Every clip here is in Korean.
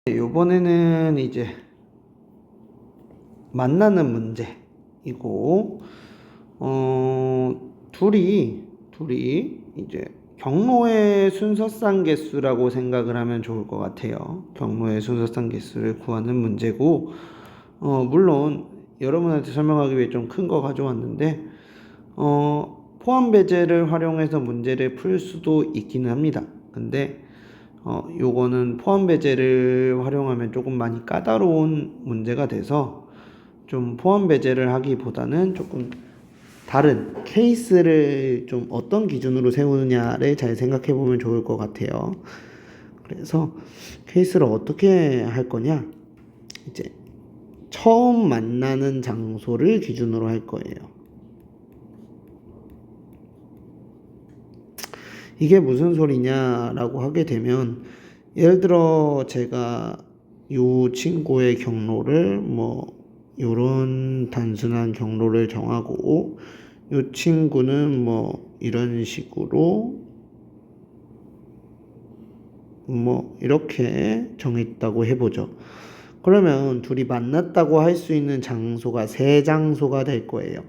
요번에는 이제 만나는 문제이고, 둘이 이제 경로의 순서상 개수라고 생각을 하면 좋을 것 같아요. 경로의 순서상 개수를 구하는 문제고, 물론 여러분한테 설명하기 위해 좀 큰 거 가져왔는데, 포함 배제를 활용해서 문제를 풀 수도 있기는 합니다. 근데 요거는 포함 배제를 활용하면 조금 많이 까다로운 문제가 돼서 좀 포함 배제를 하기보다는 조금 다른 케이스를 좀 어떤 기준으로 세우느냐를 잘 생각해 보면 좋을 것 같아요. 그래서 케이스를 어떻게 할 거냐? 이제 처음 만나는 장소를 기준으로 할 거예요. 이게 무슨 소리냐라고 하게 되면, 예를 들어 제가 요 친구의 경로를 요런 단순한 경로를 정하고, 요 친구는 이런 식으로 이렇게 정했다고 해보죠. 그러면 둘이 만났다고 할 수 있는 장소가 세 장소가 될 거예요.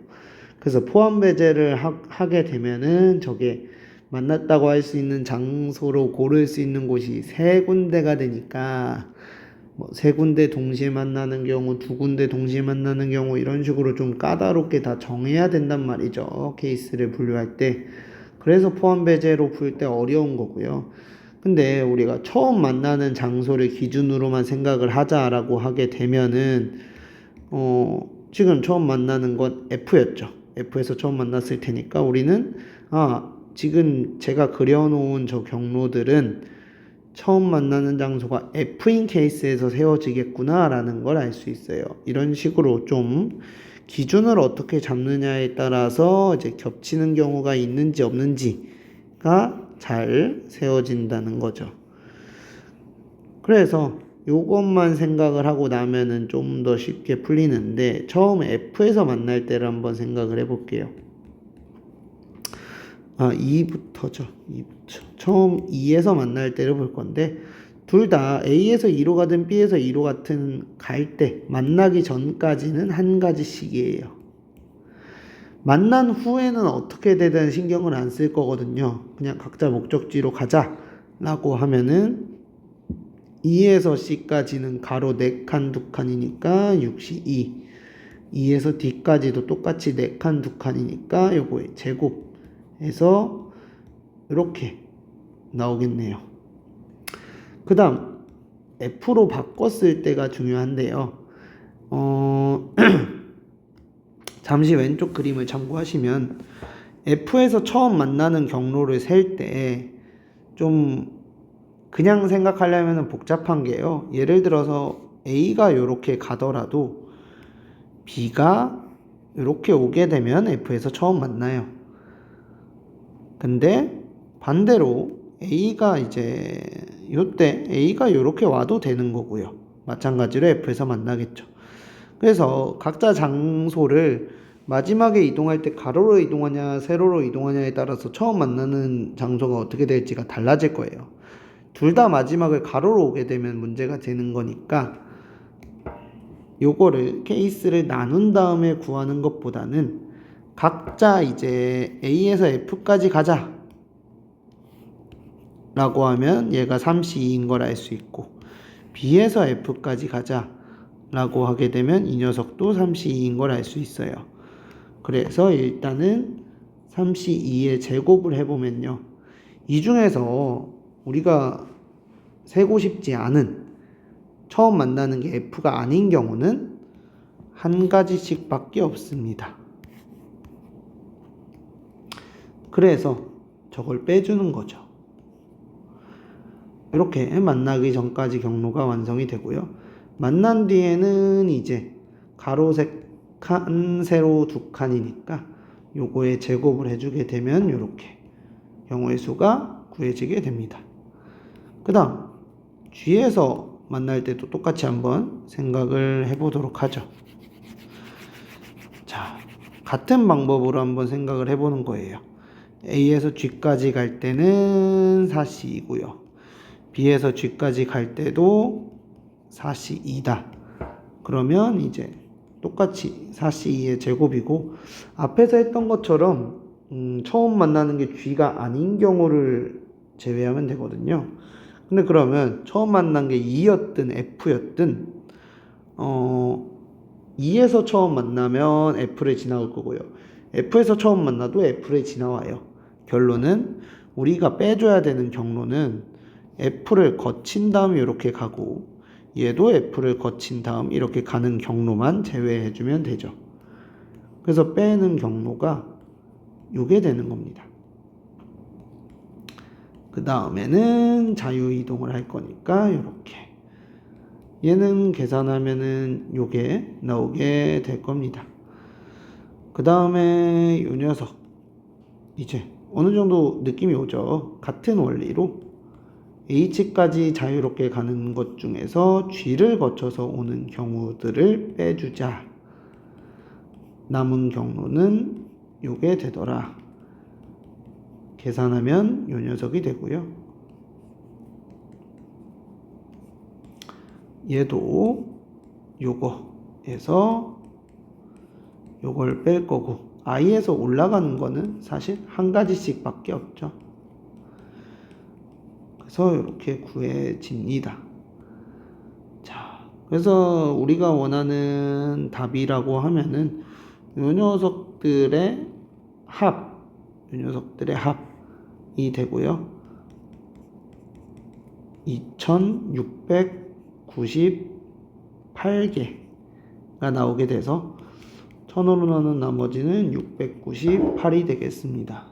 그래서 포함 배제를 하게 되면은 저게 만났다고 할 수 있는 장소로 고를 수 있는 곳이 세 군데가 되니까, 세 군데 동시에 만나는 경우, 두 군데 동시에 만나는 경우, 이런 식으로 좀 까다롭게 다 정해야 된단 말이죠. 케이스를 분류할 때. 그래서 포함 배제로 풀 때 어려운 거고요. 근데 우리가 처음 만나는 장소를 기준으로만 생각을 하자라고 하게 되면은, 지금 처음 만나는 건 F였죠. F에서 처음 만났을 테니까 우리는, 지금 제가 그려놓은 저 경로들은 처음 만나는 장소가 F인 케이스에서 세워지겠구나 라는 걸 알 수 있어요. 이런 식으로 좀 기준을 어떻게 잡느냐에 따라서 이제 겹치는 경우가 있는지 없는지가 잘 세워진다는 거죠. 그래서 요것만 생각을 하고 나면은 좀 더 쉽게 풀리는데, 처음 F에서 만날 때를 한번 생각을 해볼게요. 2부터죠. 2부터. 처음 2에서 만날 때를 볼 건데, 둘 다 A에서 2로 가든 B에서 2로 같은 갈 때, 만나기 전까지는 한 가지씩이에요. 만난 후에는 어떻게 되든 신경을 안 쓸 거거든요. 그냥 각자 목적지로 가자 라고 하면은 2에서 C까지는 가로 4칸 2칸이니까 6시 2에서 D까지도 똑같이 4칸 2칸이니까 요거의 제곱해서 이렇게 나오겠네요. 그 다음 F로 바꿨을 때가 중요한데요. 잠시 왼쪽 그림을 참고하시면, F에서 처음 만나는 경로를 셀 때 좀 그냥 생각하려면 복잡한 게요. 예를 들어서 A가 이렇게 가더라도 B가 이렇게 오게 되면 F에서 처음 만나요. 근데 반대로 A가 이제 요때 A가 이렇게 와도 되는 거고요. 마찬가지로 F에서 만나겠죠. 그래서 각자 장소를 마지막에 이동할 때 가로로 이동하냐 세로로 이동하냐에 따라서 처음 만나는 장소가 어떻게 될지가 달라질 거예요. 둘 다 마지막을 가로로 오게 되면 문제가 되는 거니까, 요거를 케이스를 나눈 다음에 구하는 것보다는 각자 이제 A에서 F까지 가자 라고 하면 얘가 3C2인 걸 알 수 있고, B에서 F까지 가자 라고 하게 되면 이 녀석도 3C2인 걸 알 수 있어요. 그래서 일단은 3C2의 제곱을 해보면요, 이 중에서 우리가 세고 싶지 않은, 처음 만나는 게 F가 아닌 경우는 한 가지씩 밖에 없습니다. 그래서 저걸 빼주는 거죠. 이렇게 만나기 전까지 경로가 완성이 되고요. 만난 뒤에는 이제 가로 3칸, 세로 2칸이니까 요거에 제곱을 해주게 되면 이렇게 경우의 수가 구해지게 됩니다. 그 다음 G에서 만날 때도 똑같이 한번 생각을 해보도록 하죠. 자, 같은 방법으로 한번 생각을 해보는 거예요. A에서 G까지 갈 때는 4C이고요. B에서 G까지 갈 때도 4C2다. 그러면 이제 똑같이 4C2의 제곱이고 앞에서 했던 것처럼 처음 만나는 게 G가 아닌 경우를 제외하면 되거든요. 근데 그러면 처음 만난 게 E였든 F였든 2에서 처음 만나면 F를 지나올 거고요. F에서 처음 만나도 F를 지나와요. 결론은 우리가 빼줘야 되는 경로는 F를 거친 다음 이렇게 가고 얘도 F를 거친 다음 이렇게 가는 경로만 제외해주면 되죠. 그래서 빼는 경로가 요게 되는 겁니다. 그 다음에는 자유이동을 할 거니까 이렇게 얘는 계산하면은 요게 나오게 될 겁니다. 그 다음에 요 녀석 이제 어느 정도 느낌이 오죠. 같은 원리로 H까지 자유롭게 가는 것 중에서 G를 거쳐서 오는 경우들을 빼주자. 남은 경로는 요게 되더라. 계산하면 요 녀석이 되고요. 얘도 요거에서 요걸 뺄 거고 I에서 올라가는 거는 사실 한 가지씩 밖에 없죠. 그래서 이렇게 구해집니다. 자, 그래서 우리가 원하는 답이라고 하면은 요 녀석들의 합이 되고요. 2698개가 나오게 돼서 1000으로 나눈 나머지는 698이 되겠습니다.